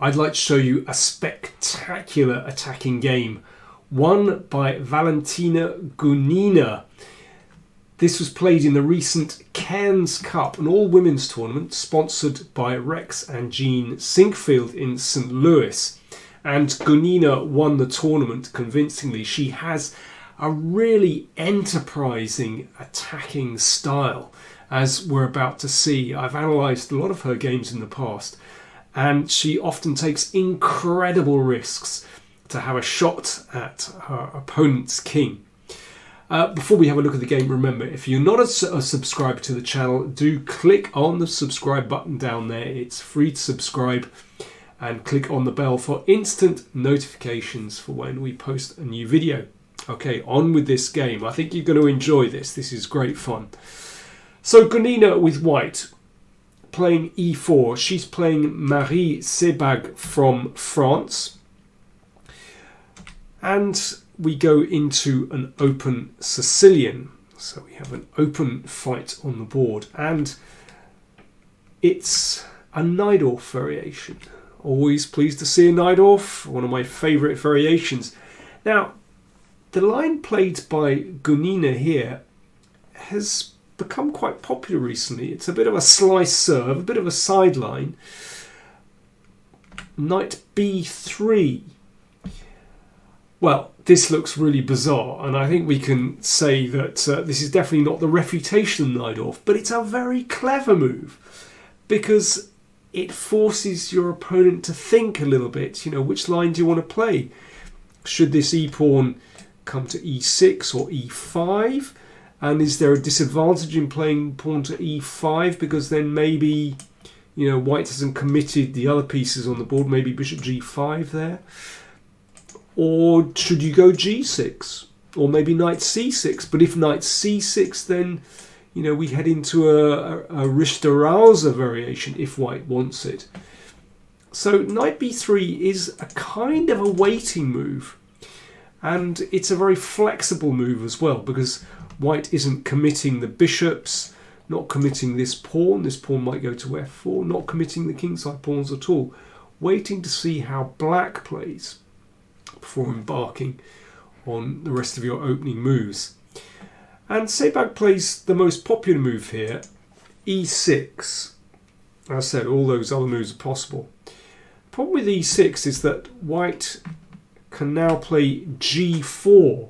I'd like to show you a spectacular attacking game won by Valentina Gunina. This was played in the recent Cairns Cup, an all-women's tournament sponsored by Rex and Jean Sinkfield in St. Louis. And Gunina won the tournament convincingly. She has a really enterprising attacking style, as we're about to see. I've analysed a lot of her games in the past, and she often takes incredible risks to have a shot at her opponent's king. Before we have a look at the game, remember, if you're not a subscriber to the channel, do click on the subscribe button down there. It's free to subscribe, and click on the bell for instant notifications for when we post a new video. Okay, on with this game. I think you're going to enjoy this. This is great fun. So Gunina with white, playing e4. She's playing Marie Sebag from France. And we go into an open Sicilian. So we have an open fight on the board. And it's a Najdorf variation. Always pleased to see a Najdorf, one of my favourite variations. Now, the line played by Gunina here has become quite popular recently. It's a bit of a slice serve, a bit of a sideline. Knight b3. Well, this looks really bizarre, and I think we can say that this is definitely not the refutation of Najdorf, but it's a very clever move because it forces your opponent to think a little bit. You know, which line do you want to play? Should this e-pawn come to e6 or e5? And is there a disadvantage in playing pawn to e5 because then maybe, you know, white hasn't committed the other pieces on the board, maybe bishop g5 there? Or should you go g6 or maybe knight c6? But if knight c6, then, you know, we head into a Richter-Rauser variation if white wants it. So knight b3 is a kind of a waiting move. And it's a very flexible move as well because white isn't committing the bishops, not committing this pawn. This pawn might go to f4, not committing the kingside pawns at all. Waiting to see how black plays before embarking on the rest of your opening moves. And Sebag plays the most popular move here, e6. As I said, all those other moves are possible. The problem with e6 is that white can now play g4.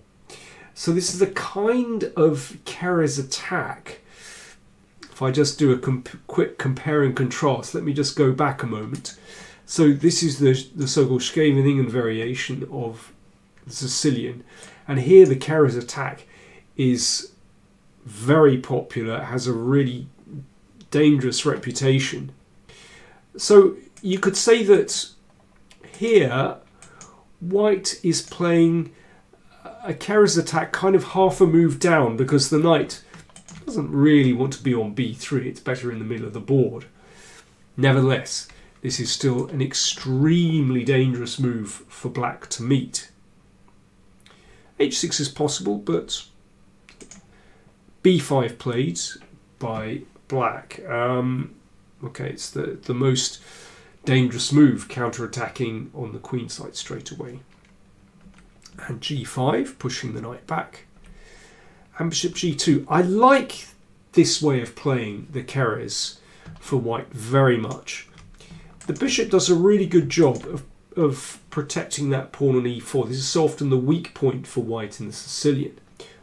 So this is a kind of Keres attack. If I just do a quick compare and contrast, let me just go back a moment. So this is the so-called Scheveningen variation of the Sicilian. And here the Keres attack is very popular, has a really dangerous reputation. So you could say that here white is playing a Keres attack kind of half a move down because the knight doesn't really want to be on b3. It's better in the middle of the board. Nevertheless, this is still an extremely dangerous move for black to meet. h6 is possible, but b5 played by black. Okay, it's the most dangerous move, counter-attacking on the queen side straight away. And g5, pushing the knight back. And bishop g2. I like this way of playing the Keres for white very much. The bishop does a really good job of protecting that pawn on e4. This is so often the weak point for white in the Sicilian.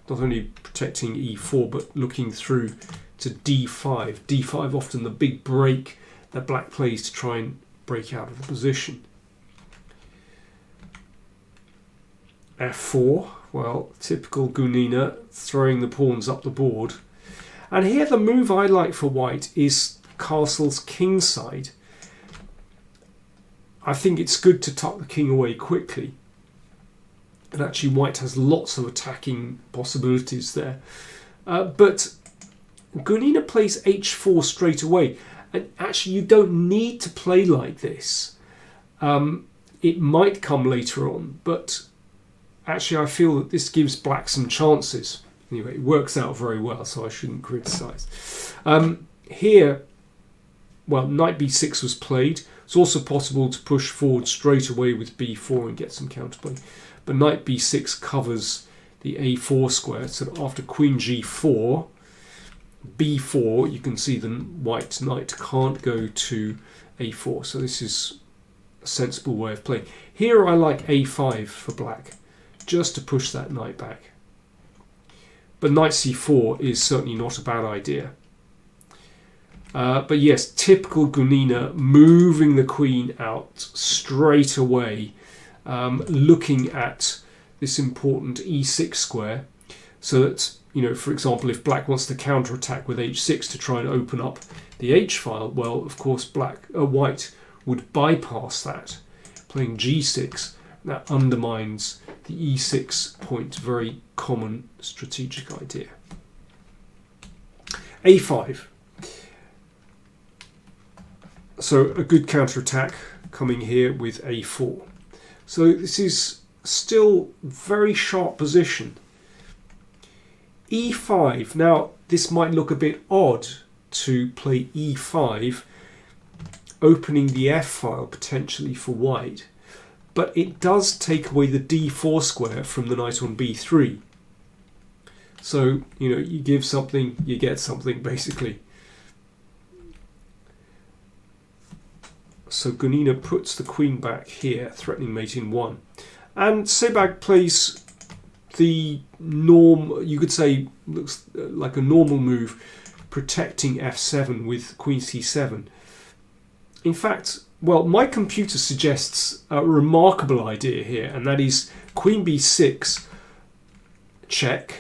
Not only protecting e4, but looking through to d5. d5 often the big break that black plays to try and break out of the position. f4, well, typical Gunina, throwing the pawns up the board. And here the move I like for white is castle's kingside. I think it's good to tuck the king away quickly. And actually white has lots of attacking possibilities there. But Gunina plays h4 straight away. And actually you don't need to play like this. It might come later on, but actually I feel that this gives black some chances. Anyway, it works out very well, so I shouldn't criticise. Here, well, knight b6 was played. It's also possible to push forward straight away with b4 and get some counterplay. But knight b6 covers the a4 square. So after queen g4, b4, you can see the white knight can't go to a4. So this is a sensible way of playing. Here I like a5 for black, just to push that knight back. But knight c4 is certainly not a bad idea. But yes, typical Gunina, moving the queen out straight away, looking at this important e6 square, so that, you know, for example, if black wants to counterattack with h6 to try and open up the h file, well, of course, white would bypass that, playing g6. That undermines the e6 point, very common strategic idea. a5. So a good counterattack coming here with a4. So this is still very sharp position. e5. Now this might look a bit odd to play e5, opening the f file potentially for white, but it does take away the d4 square from the knight on b3. So, you know, you give something, you get something, basically. So Gunina puts the queen back here, threatening mate in 1. And Sebag plays the norm, you could say, looks like a normal move, protecting f7 with queen c7. In fact, well, my computer suggests a remarkable idea here, and that is queen b6, check,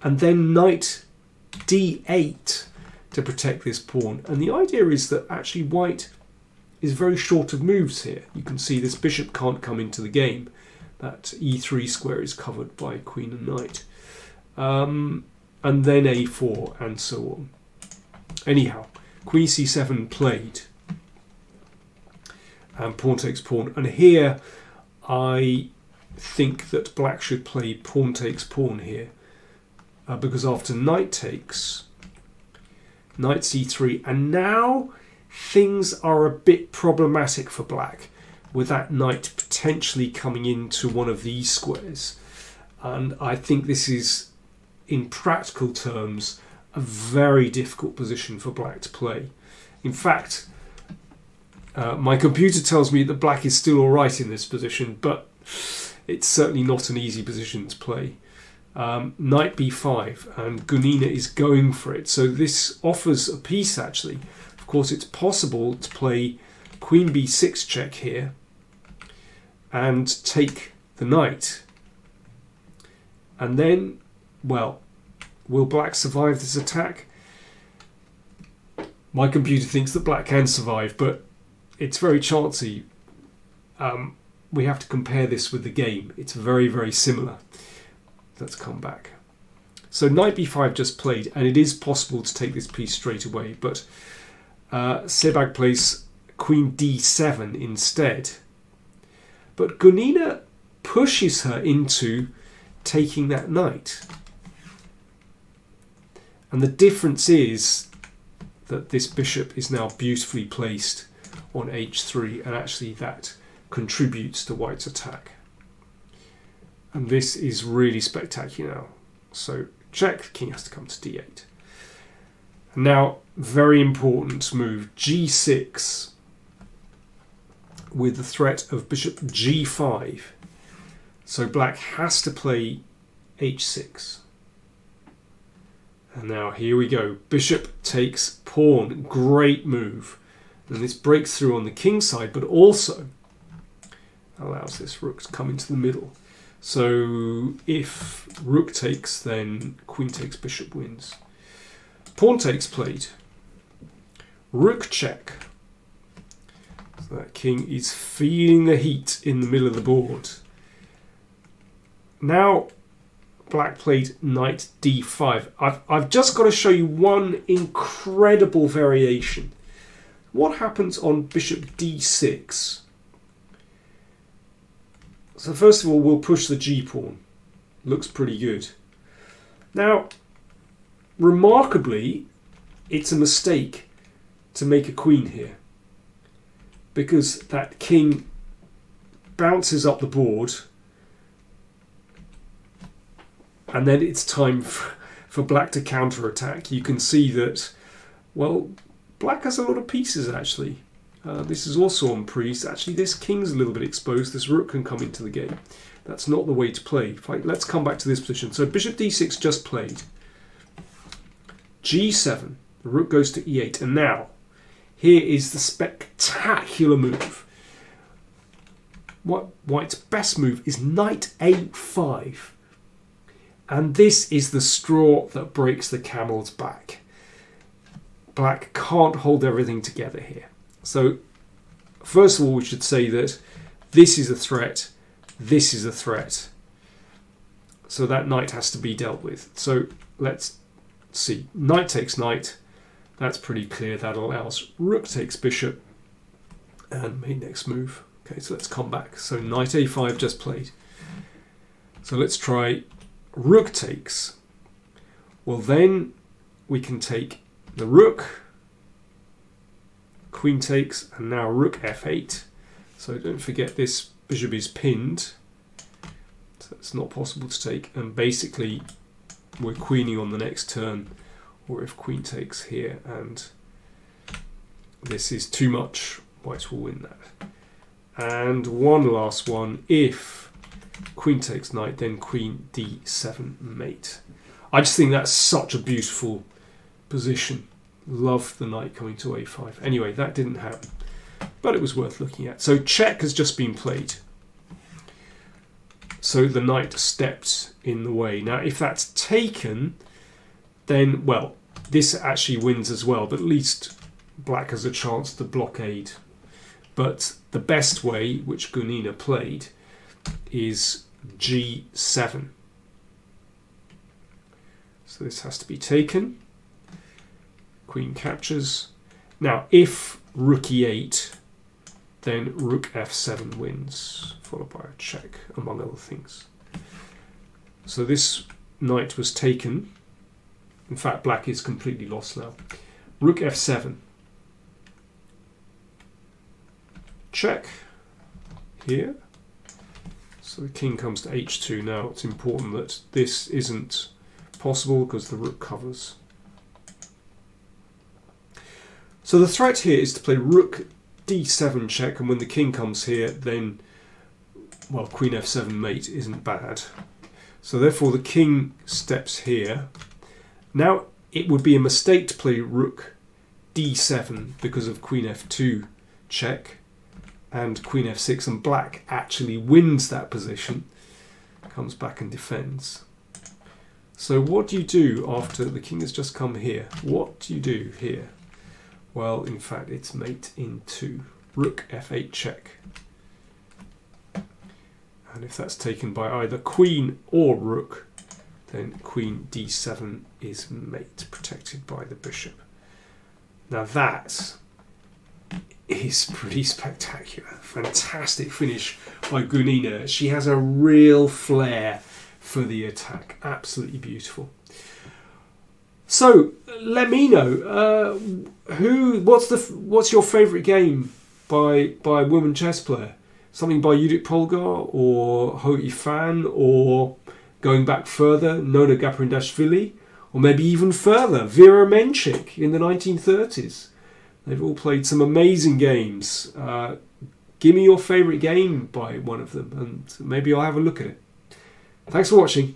and then knight d8 to protect this pawn. And the idea is that actually white is very short of moves here. You can see this bishop can't come into the game. That e3 square is covered by queen and knight. And then a4 and so on. Anyhow, queen c7 played. And pawn takes pawn. And here I think that black should play pawn takes pawn here. Because after knight takes, knight c3, and now things are a bit problematic for black, with that knight potentially coming into one of these squares. And I think this is, in practical terms, a very difficult position for black to play. In fact, my computer tells me that black is still alright in this position, but it's certainly not an easy position to play. Knight b5, and Gunina is going for it. So this offers a piece, actually. Of course, it's possible to play queen b6 check here and take the knight. And then, well, will black survive this attack? My computer thinks that black can survive, but it's very chancy. We have to compare this with the game. It's very, very similar. Let's come back. So knight b5 just played, and it is possible to take this piece straight away, but Sebag plays queen d7 instead. But Gunina pushes her into taking that knight. And the difference is that this bishop is now beautifully placed on h3, and actually that contributes to white's attack. And this is really spectacular now. So check, the king has to come to d8. Now, very important move, g6, with the threat of bishop g5. So black has to play h6. And now here we go. Bishop takes pawn. Great move. And this breaks through on the king side, but also allows this rook to come into the middle. So if rook takes, then queen takes, bishop wins. Pawn takes played. Rook check. So that king is feeling the heat in the middle of the board. Now black played knight d5. I've just got to show you one incredible variation. What happens on bishop d6? So first of all, we'll push the g-pawn. Looks pretty good. Now, remarkably, it's a mistake to make a queen here, because that king bounces up the board, and then it's time for black to counter-attack. You can see that, well, black has a lot of pieces actually. This is also on priest. Actually, this king's a little bit exposed. This rook can come into the game. That's not the way to play. Let's come back to this position. So bishop d6 just played. g7. The rook goes to e8. And now, here is the spectacular move. White's best move is knight a5. And this is the straw that breaks the camel's back. Black can't hold everything together here. So, first of all, we should say that this is a threat, this is a threat. So that knight has to be dealt with. So, let's see. Knight takes knight. That's pretty clear. That allows rook takes bishop. And my next move. Okay, so let's come back. So, knight a5 just played. So, let's try rook takes. Well, then we can take the rook, queen takes, and now rook f8. So don't forget this bishop is pinned, so it's not possible to take. And basically, we're queening on the next turn, or if queen takes here, and this is too much, white will win that. And one last one, if queen takes knight, then queen d7 mate. I just think that's such a beautiful position. Love the knight coming to a5. Anyway, that didn't happen, but it was worth looking at. So check has just been played. So the knight stepped in the way. Now, if that's taken, then, well, this actually wins as well, but at least black has a chance to blockade. But the best way, which Gunina played, is g7. So this has to be taken. Queen captures. Now, if rook e8, then rook f7 wins, followed by a check, among other things. So this knight was taken. In fact, black is completely lost now. Rook f7. Check here. So the king comes to h2. Now it's important that this isn't possible because the rook covers. So the threat here is to play rook d7 check, and when the king comes here, then, well, queen f7 mate isn't bad. So therefore the king steps here. Now it would be a mistake to play rook d7 because of queen f2 check and queen f6, and black actually wins that position, comes back and defends. So what do you do after the king has just come here? What do you do here? Well, in fact, it's mate in 2. Rook f8 check. And if that's taken by either queen or rook, then queen d7 is mate, protected by the bishop. Now that is pretty spectacular. Fantastic finish by Gunina. She has a real flair for the attack. Absolutely beautiful. So let me know what's your favourite game by a woman chess player? Something by Judith Polgar or Ho Yifan, or going back further, Nona Gaprindashvili, or maybe even further, Vera Menchik in the 1930s. They've all played some amazing games. Give me your favourite game by one of them, and maybe I'll have a look at it. Thanks for watching.